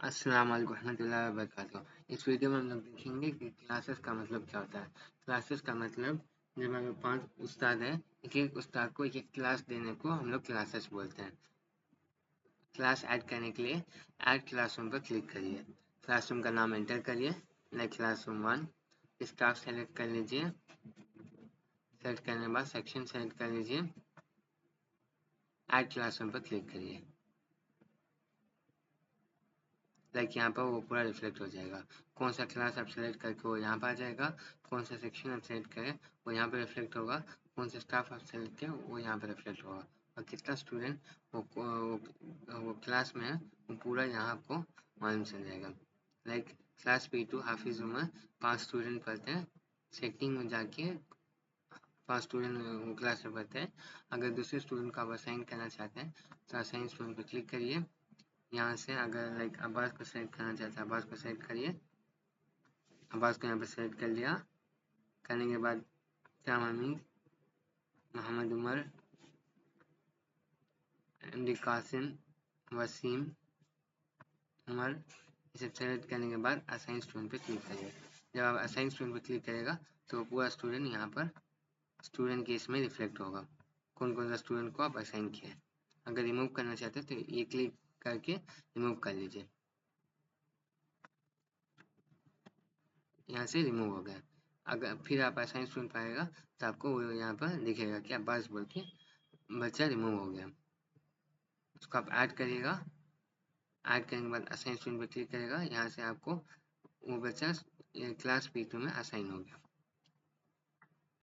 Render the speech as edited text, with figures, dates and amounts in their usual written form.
अस्सलाम वालेकुम रहमतुल्लाहि व बरकातुहू। इस वीडियो में हम लोग देखेंगे कि क्लासेस का मतलब क्या होता है। क्लासेस का मतलब जब हमें 5 उस्ताद हैं, एक-एक उस्ताद को एक-एक क्लास देने को हम लोग क्लासेस बोलते हैं। क्लास ऐड करने के लिए ऐड क्लासरूम पर क्लिक करिए। क्लासरूम का नाम एंटर करिए, लाइक क्लासरूम 1। स्टाफ सेलेक्ट कर लीजिए। सेलेक्ट करने के बाद सेक्शन सेलेक्ट कर लीजिए। ऐड क्लासरूम पर क्लिक करिए। लाइक यहाँ पर वो पूरा रिफ्लेक्ट हो जाएगा। कौन सा क्लास आप सेलेक्ट करके वो यहाँ पर आ जाएगा, कौन सा सेक्शन आप सेलेक्ट करें वो यहाँ पर रिफ्लेक्ट होगा, कौन सा स्टाफ आप सेलेक्ट करें वो यहाँ पर रिफ्लेक्ट होगा, और कितना स्टूडेंट वो क्लास में है वो पूरा यहाँ आपको मालूम चल जाएगा। लाइक क्लास P2 हाफिज उमर 5 स्टूडेंट पढ़ते हैं। सेटिंग में जाके 5 स्टूडेंट वो क्लास में पढ़ते हैं। अगर दूसरे स्टूडेंट को आप असाइन करना चाहते हैं तो असाइन स्टूडेंट पर क्लिक करिए। यहाँ से अगर लाइक अब्बास को सेलेक्ट करना चाहते हैं, अब्बास को सेलेक्ट करिए। अब्बास को यहाँ पे सेलेक्ट कर लिया। करने के बाद शाम हमीद, मोहम्मद उमर, एमडी कासिम, वसीम उमर, इसे सेलेक्ट करने के बाद असाइन स्टूडेंट पे क्लिक करिए। जब आप असाइन स्टूडेंट पे क्लिक करेगा तो पूरा स्टूडेंट यहाँ पर स्टूडेंट केस में रिफ्लेक्ट होगा, कौन कौन सा स्टूडेंट को आप असाइन किए। अगर रिमूव करना चाहते हैं तो ये क्लिक करके रिमूव कर लीजिए। यहाँ से रिमूव हो गया। अगर फिर आप असाइन स्टूडेंट पाएगा तो आपको वो यहाँ पर दिखेगा कि अब्बास बोल के बच्चा रिमूव हो गया। उसको आप ऐड करिएगा। ऐड करने के बाद असाइन स्टूडेंट पर क्लिक करेगा। यहाँ से आपको वो बच्चा क्लास P2 में असाइन हो गया।